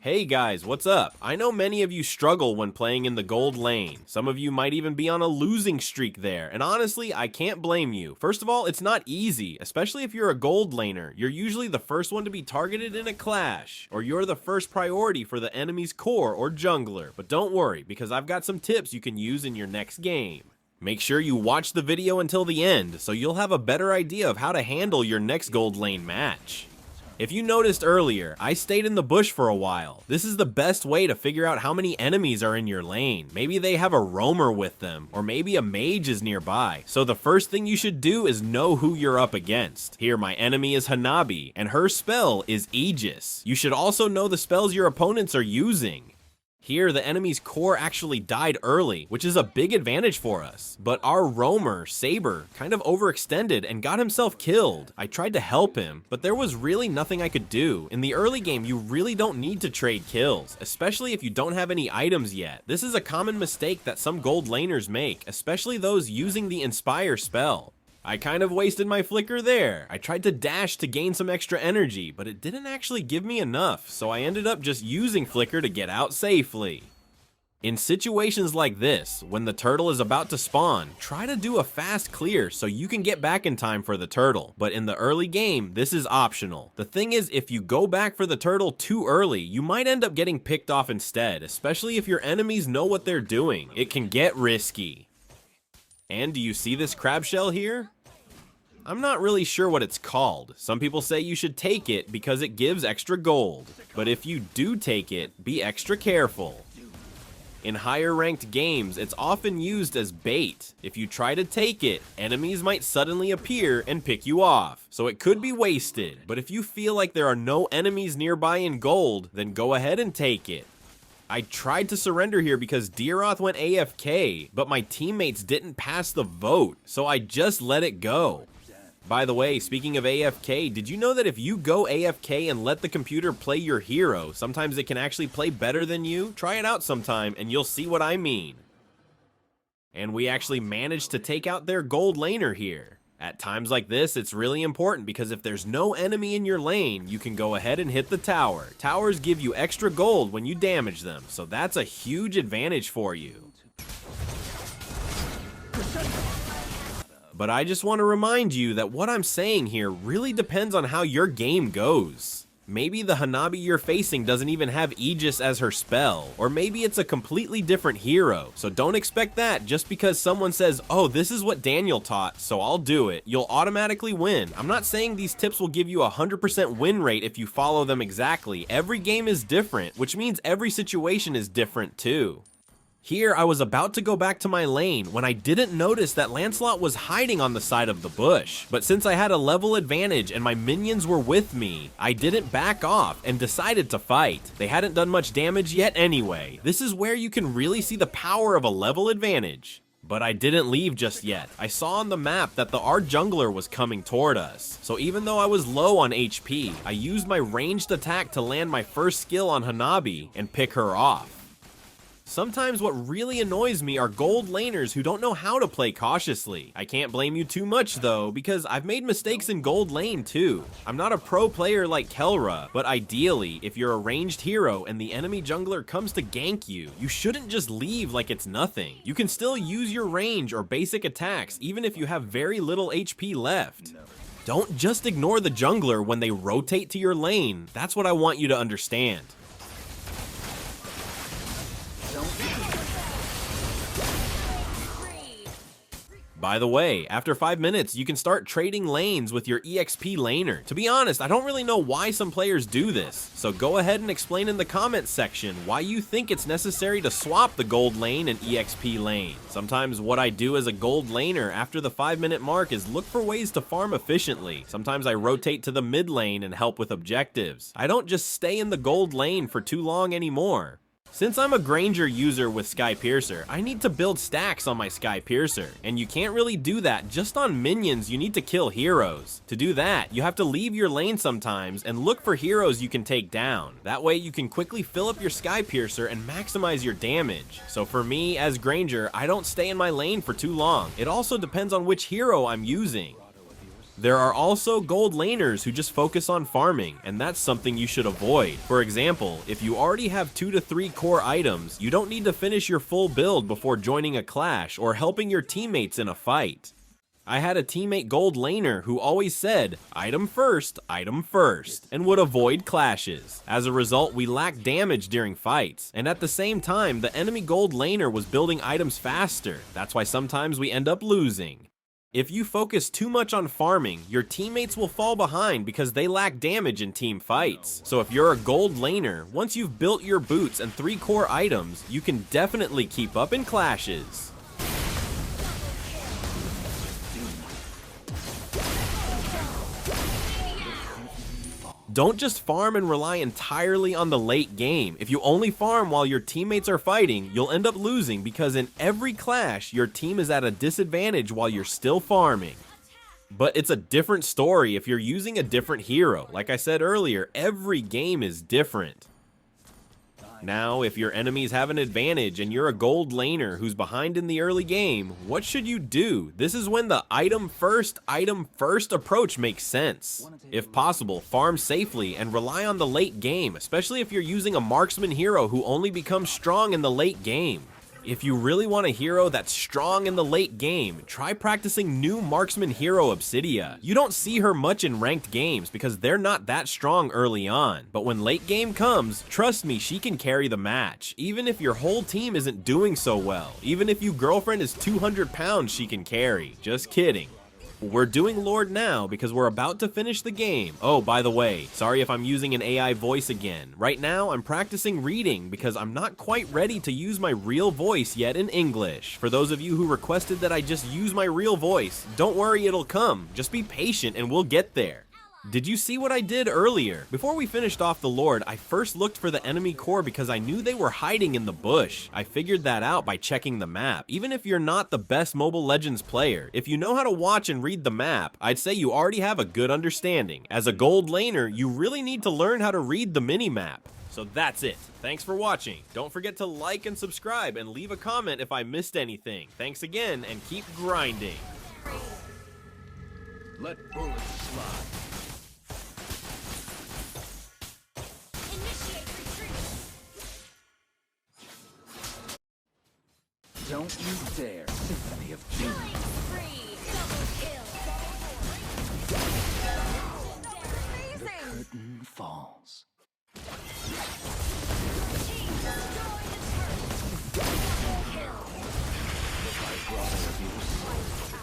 Hey guys, what's up? I know many of you struggle when playing in the gold lane. Some of you might even be on a losing streak there, and honestly, I can't blame you. First of all, it's not easy, especially if you're a gold laner. You're usually the first one to be targeted in a clash, or you're the first priority for the enemy's core or jungler. But don't worry, because I've got some tips you can use in your next game. Make sure you watch the video until the end, so you'll have a better idea of how to handle your next gold lane match. If you noticed earlier, I stayed in the bush for a while. This is the best way to figure out how many enemies are in your lane. Maybe they have a roamer with them, or maybe a mage is nearby. So the first thing you should do is know who you're up against. Here, my enemy is Mlbb, and her spell is Aegis. You should also know the spells your opponents are using. Here, the enemy's core actually died early, which is a big advantage for us. But our roamer, Saber, kind of overextended and got himself killed. I tried to help him, but there was really nothing I could do. In the early game, you really don't need to trade kills, especially if you don't have any items yet. This is a common mistake that some gold laners make, especially those using the Inspire spell. I kind of wasted my flicker there. I tried to dash to gain some extra energy, but it didn't actually give me enough, so I ended up just using flicker to get out safely. In situations like this, when the turtle is about to spawn, try to do a fast clear so you can get back in time for the turtle. But in the early game, this is optional. The thing is, if you go back for the turtle too early, you might end up getting picked off instead, especially if your enemies know what they're doing. It can get risky. And do you see this crab shell here? I'm not really sure what it's called. Some people say you should take it because it gives extra gold. But if you do take it, be extra careful. In higher ranked games, it's often used as bait. If you try to take it, enemies might suddenly appear and pick you off. So it could be wasted. But if you feel like there are no enemies nearby in gold, then go ahead and take it. I tried to surrender here because Deeroth went AFK, but my teammates didn't pass the vote, so I just let it go. By the way, speaking of AFK, did you know that if you go AFK and let the computer play your hero, sometimes it can actually play better than you? Try it out sometime and you'll see what I mean. And we actually managed to take out their gold laner here. At times like this, it's really important because if there's no enemy in your lane, you can go ahead and hit the tower. Towers give you extra gold when you damage them, so that's a huge advantage for you. But I just want to remind you that what I'm saying here really depends on how your game goes. Maybe the Mlbb you're facing doesn't even have Aegis as her spell, or maybe it's a completely different hero, so don't expect that just because someone says, oh, this is what Daniel taught, so I'll do it. You'll automatically win. I'm not saying these tips will give you a 100% win rate if you follow them exactly. Every game is different, which means every situation is different too. Here, I was about to go back to my lane when I didn't notice that Lancelot was hiding on the side of the bush. But since I had a level advantage and my minions were with me, I didn't back off and decided to fight. They hadn't done much damage yet anyway. This is where you can really see the power of a level advantage. But I didn't leave just yet. I saw on the map that our jungler was coming toward us. So even though I was low on HP, I used my ranged attack to land my first skill on Mlbb and pick her off. Sometimes what really annoys me are gold laners who don't know how to play cautiously. I can't blame you too much though, because I've made mistakes in gold lane too. I'm not a pro player like Kelra, but ideally, if you're a ranged hero and the enemy jungler comes to gank you, you shouldn't just leave like it's nothing. You can still use your range or basic attacks even if you have very little HP left. Don't just ignore the jungler when they rotate to your lane. That's what I want you to understand. By the way, after 5 minutes, you can start trading lanes with your EXP laner. To be honest, I don't really know why some players do this, so go ahead and explain in the comments section why you think it's necessary to swap the gold lane and EXP lane. Sometimes what I do as a gold laner after the 5-minute mark is look for ways to farm efficiently. Sometimes I rotate to the mid lane and help with objectives. I don't just stay in the gold lane for too long anymore. Since I'm a Granger user with Sky Piercer, I need to build stacks on my Sky Piercer, and you can't really do that just on minions. You need to kill heroes. To do that, you have to leave your lane sometimes and look for heroes you can take down. That way you can quickly fill up your Sky Piercer and maximize your damage. So for me, as Granger, I don't stay in my lane for too long. It also depends on which hero I'm using. There are also gold laners who just focus on farming, and that's something you should avoid. For example, if you already have 2 to 3 core items, you don't need to finish your full build before joining a clash or helping your teammates in a fight. I had a teammate gold laner who always said, item first, and would avoid clashes. As a result, we lacked damage during fights, and at the same time, the enemy gold laner was building items faster. That's why sometimes we end up losing. If you focus too much on farming, your teammates will fall behind because they lack damage in team fights. So if you're a gold laner, once you've built your boots and 3 core items, you can definitely keep up in clashes. Don't just farm and rely entirely on the late game. If you only farm while your teammates are fighting, you'll end up losing because in every clash, your team is at a disadvantage while you're still farming. But it's a different story if you're using a different hero. Like I said earlier, every game is different. Now, if your enemies have an advantage and you're a gold laner who's behind in the early game, what should you do? This is when the item first approach makes sense. If possible, farm safely and rely on the late game, especially if you're using a marksman hero who only becomes strong in the late game. If you really want a hero that's strong in the late game, try practicing new marksman hero Obsidia. You don't see her much in ranked games because they're not that strong early on, but when late game comes, trust me, she can carry the match. Even if your whole team isn't doing so well, even if your girlfriend is 200 pounds, she can carry. Just kidding. We're doing Lord now because we're about to finish the game. Oh, by the way, sorry if I'm using an AI voice again. Right now, I'm practicing reading because I'm not quite ready to use my real voice yet in English. For those of you who requested that I just use my real voice, don't worry, it'll come. Just be patient and we'll get there. Did you see what I did earlier? Before we finished off the Lord, I first looked for the enemy core because I knew they were hiding in the bush. I figured that out by checking the map. Even if you're not the best Mobile Legends player, if you know how to watch and read the map, I'd say you already have a good understanding. As a gold laner, you really need to learn how to read the mini-map. So that's it. Thanks for watching. Don't forget to like and subscribe and leave a comment if I missed anything. Thanks again and keep grinding. Let bullets fly. Don't you dare, Symphony of Doom. The curtain falls. The vibrato abuse.